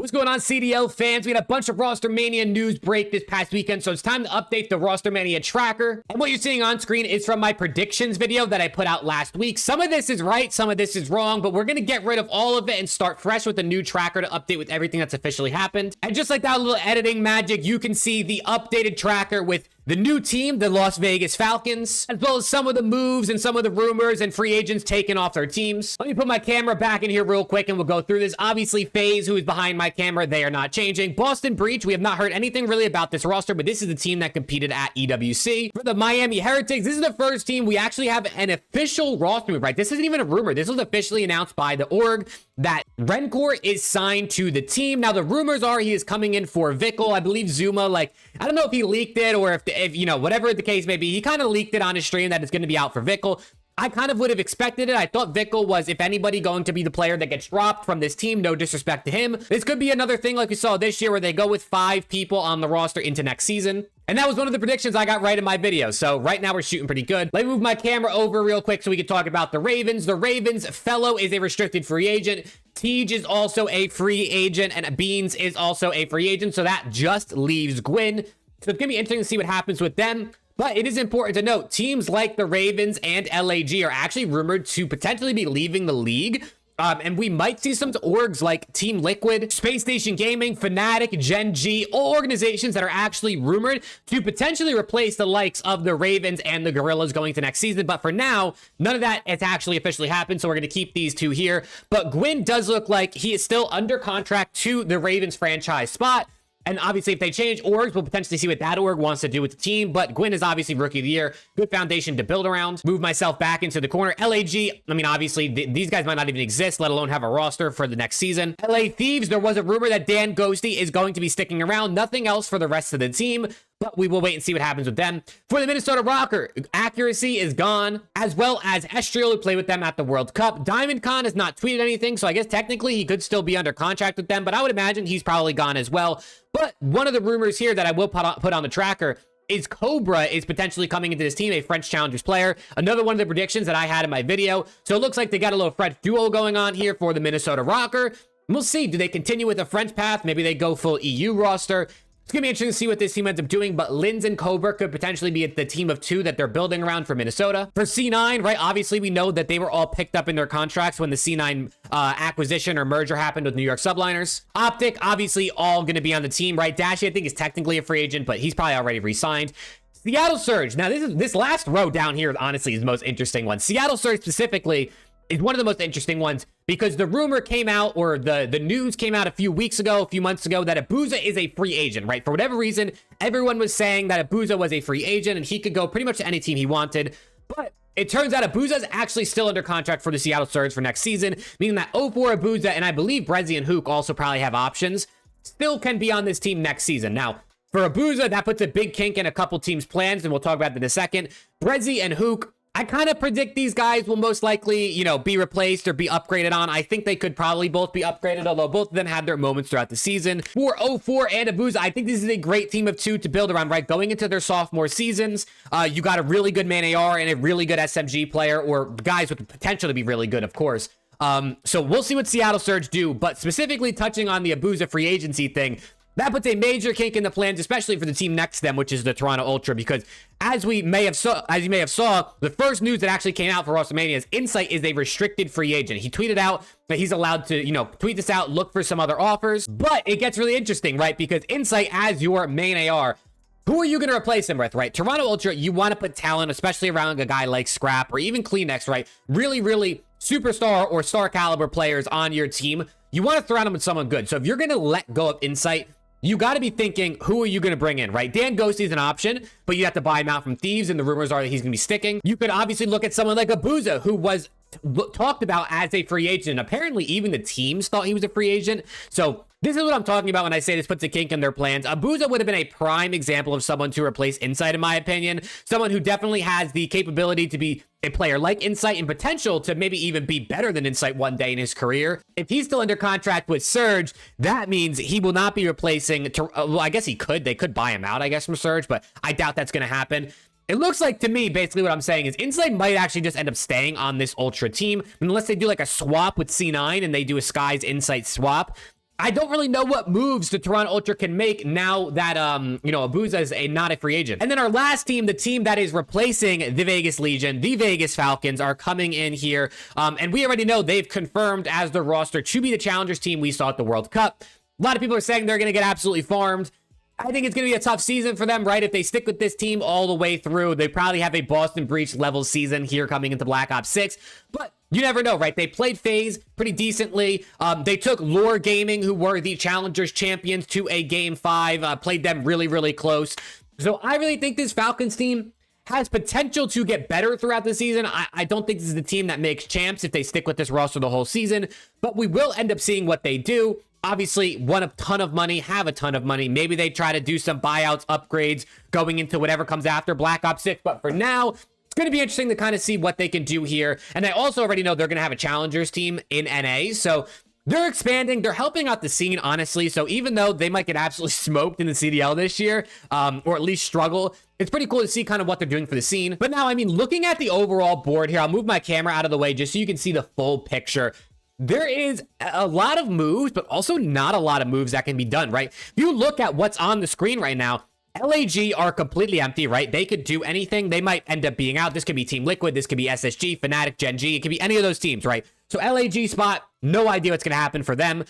What's going on, CDL fans? We had a bunch of Rostermania news break this past weekend, so it's time to update the Rostermania tracker. And what you're seeing on screen is from my predictions video that I put out last week. Some of this is right, some of this is wrong, but we're going to get rid of all of it and start fresh with a new tracker to update with everything that's officially happened. And just like that little editing magic, you can see the updated tracker with the new team, the Las Vegas Falcons, as well as some of the moves and some of the rumors and free agents taking off their teams. Let me put my camera back in here real quick and we'll go through this. Obviously, FAZE, who is behind my camera, they are not changing. Boston Breach, we have not heard anything really about this roster, but this is the team that competed at EWC. For the Miami Heretics, this is the first team we actually have an official roster move, right? This isn't even a rumor. This was officially announced by the org that Rencore is signed to the team. Now, the rumors are he is coming in for Vickle. I believe Zuma, I don't know if he leaked it or if you know, whatever the case may be, he kind of leaked it on his stream that it's going to be out for Vickle. I kind of would have expected it. I thought Vickle was, if anybody, going to be the player that gets dropped from this team. No disrespect to him. This could be another thing like we saw this year where they go with 5 people on the roster into next season. And that was one of the predictions I got right in my video. So right now we're shooting pretty good. Let me move my camera over real quick so we can talk about the Ravens. The Ravens, Fellow is a restricted free agent. Tej is also a free agent, and Beans is also a free agent. So that just leaves Gwyn. So it's going to be interesting to see what happens with them. But it is important to note, teams like the Ravens and LAG are actually rumored to potentially be leaving the league. And we might see some orgs like Team Liquid, Space Station Gaming, FNATIC, Gen.G, all organizations that are actually rumored to potentially replace the likes of the Ravens and the Gorillas going to next season. But for now, none of that has actually officially happened, so we're going to keep these two here. But Gwyn does look like he is still under contract to the Ravens franchise spot. And obviously, if they change orgs, we'll potentially see what that org wants to do with the team. But Gwyn is obviously Rookie of the Year. Good foundation to build around. Move myself back into the corner. LAG, I mean, obviously, these guys might not even exist, let alone have a roster for the next season. LA Thieves, there was a rumor that Dan Ghosty is going to be sticking around. Nothing else for the rest of the team, but we will wait and see what happens with them. For the Minnesota Rocker, Accuracy is gone, as well as Estriel, who played with them at the World Cup. Diamond Con has not tweeted anything, so I guess technically he could still be under contract with them, but I would imagine he's probably gone as well. But one of the rumors here that I will put on the tracker is Cobra is potentially coming into this team, a French Challengers player. Another one of the predictions that I had in my video. So it looks like they got a little French duo going on here for the Minnesota Rocker. We'll see. Do they continue with the French path? Maybe they go full EU roster. It's going to be interesting to see what this team ends up doing, but Linz and Cobra could potentially be the team of 2 that they're building around for Minnesota. For C9, right, obviously we know that they were all picked up in their contracts when the C9 acquisition or merger happened with New York Subliners. OPTIC, obviously all going to be on the team, right? Dashy, I think, is technically a free agent, but he's probably already re-signed. Seattle Surge. Now, this last row down here, honestly, is the most interesting one. Seattle Surge specifically is one of the most interesting ones because the rumor came out, or the news came out a few months ago, that Abuza is a free agent, right? For whatever reason, everyone was saying that Abuza was a free agent and he could go pretty much to any team he wanted. But it turns out Abuza is actually still under contract for the Seattle Surge for next season, meaning that 04 Abuza, and I believe Brezzy and Hook also probably have options, still can be on this team next season. Now, for Abuza, that puts a big kink in a couple teams' plans, and we'll talk about that in a second. Brezzy and Hook, I kind of predict these guys will most likely, you know, be replaced or be upgraded on. I think they could probably both be upgraded, although both of them had their moments throughout the season. For 04 and Abuza, I think this is a great team of 2 to build around, right? Going into their sophomore seasons, you got a really good man AR and a really good SMG player, or guys with the potential to be really good, of course. So we'll see what Seattle Surge do, but specifically touching on the Abuza free agency thing, that puts a major kink in the plans, especially for the team next to them, which is the Toronto Ultra, because as you may have saw, the first news that actually came out for Rostermania is Insight is a restricted free agent. He tweeted out that he's allowed to, you know, tweet this out, look for some other offers, but it gets really interesting, right? Because Insight as your main AR, who are you going to replace him with, right? Toronto Ultra, you want to put talent, especially around a guy like Scrap or even Kleenex, right? Really, really superstar or star caliber players on your team. You want to surround them with someone good. So if you're going to let go of Insight, you got to be thinking, who are you going to bring in, right? Dan Ghosty is an option, but you have to buy him out from Thieves, and the rumors are that he's going to be sticking. You could obviously look at someone like Abuza, who was talked about as a free agent. Apparently, even the teams thought he was a free agent. So this is what I'm talking about when I say this puts a kink in their plans. Abuza would have been a prime example of someone to replace Insight, in my opinion. Someone who definitely has the capability to be a player like Insight and potential to maybe even be better than Insight one day in his career. If he's still under contract with Surge, that means he will not be replacing, well, I guess he could. They could buy him out, I guess, from Surge, but I doubt that's going to happen. It looks like to me, basically what I'm saying is Insight might actually just end up staying on this Ultra team, unless they do like a swap with C9 and they do a Skies Insight swap. I don't really know what moves the Toronto Ultra can make now that, you know, Abuza is not a free agent. And then our last team, the team that is replacing the Vegas Legion, the Vegas Falcons, are coming in here. And we already know they've confirmed as the roster to be the challengers team we saw at the World Cup. A lot of people are saying they're going to get absolutely farmed. I think it's going to be a tough season for them, right? If they stick with this team all the way through, they probably have a Boston Breach level season here coming into Black Ops 6. But you never know, right? They played FaZe pretty decently. They took Lore Gaming, who were the Challengers champions, to a Game 5. Played them really, really close. So I really think this Falcons team has potential to get better throughout the season. I don't think this is the team that makes champs if they stick with this roster the whole season. But we will end up seeing what they do. Obviously, won a ton of money, have a ton of money. Maybe they try to do some buyouts, upgrades, going into whatever comes after Black Ops 6. But for now, it's going to be interesting to kind of see what they can do here. And I also already know they're going to have a challengers team in NA. So they're expanding. They're helping out the scene, honestly. So even though they might get absolutely smoked in the CDL this year, or at least struggle, it's pretty cool to see kind of what they're doing for the scene. But now, I mean, looking at the overall board here, I'll move my camera out of the way just so you can see the full picture. There is a lot of moves, but also not a lot of moves that can be done, right? If you look at what's on the screen right now, LAG are completely empty, right? They could do anything. They might end up being out. This could be Team Liquid. This could be SSG, FNATIC, Gen.G. It could be any of those teams, right? So LAG spot, no idea what's going to happen for them.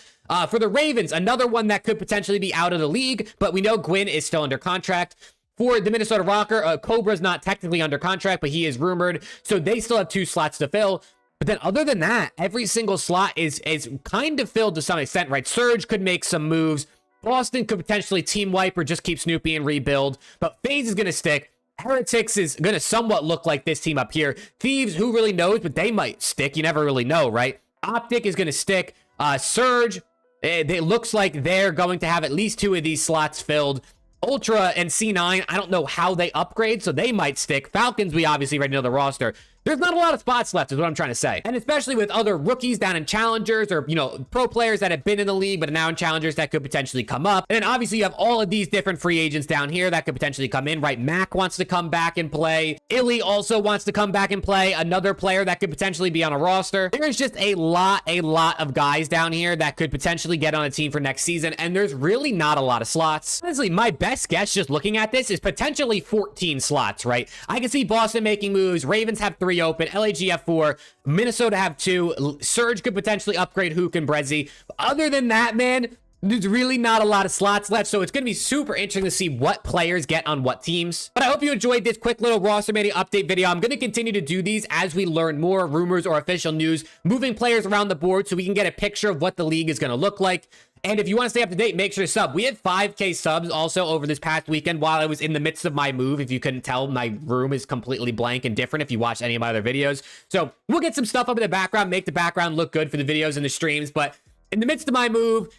For the Ravens, another one that could potentially be out of the league, but we know Gwyn is still under contract. For the Minnesota Rocker, Cobra's not technically under contract, but he is rumored. So they still have 2 slots to fill. But then other than that, every single slot is kind of filled to some extent, right? Surge could make some moves. Boston could potentially team wipe or just keep Snoopy and rebuild. But FaZe is going to stick. Heretics is going to somewhat look like this team up here. Thieves, who really knows? But they might stick. You never really know, right? OPTIC is going to stick. Surge, it looks like they're going to have at least 2 of these slots filled. Ultra and C9, I don't know how they upgrade, so they might stick. Falcons, we obviously already know the roster. There's not a lot of spots left is what I'm trying to say. And especially with other rookies down in challengers or, you know, pro players that have been in the league but are now in challengers that could potentially come up. And then obviously you have all of these different free agents down here that could potentially come in, right? Mac wants to come back and play. Illy also wants to come back and play. Another player that could potentially be on a roster. There's just a lot of guys down here that could potentially get on a team for next season. And there's really not a lot of slots. Honestly, my best guess just looking at this is potentially 14 slots, right? I can see Boston making moves. Ravens have 3 open. LAG have 4. Minnesota have 2. Surge could potentially upgrade Hook and Brezzy. Other than that, man, there's really not a lot of slots left, so it's going to be super interesting to see what players get on what teams. But I hope you enjoyed this quick little Rostermania update video. I'm going to continue to do these as we learn more rumors or official news, moving players around the board so we can get a picture of what the league is going to look like. And if you want to stay up to date, make sure to sub. We had 5K subs also over this past weekend while I was in the midst of my move. If you couldn't tell, my room is completely blank and different if you watched any of my other videos. So we'll get some stuff up in the background, make the background look good for the videos and the streams. But in the midst of my move,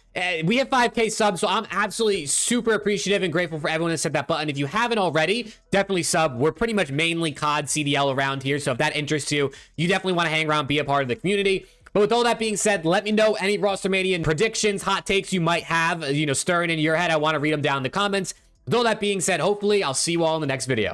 we have 5K subs, so I'm absolutely super appreciative and grateful for everyone that set that button. If you haven't already, definitely sub. We're pretty much mainly COD CDL around here, so if that interests you, you definitely want to hang around, be a part of the community. But with all that being said, let me know any Rostermania predictions, hot takes you might have, you know, stirring in your head. I want to read them down in the comments. With all that being said, hopefully I'll see you all in the next video.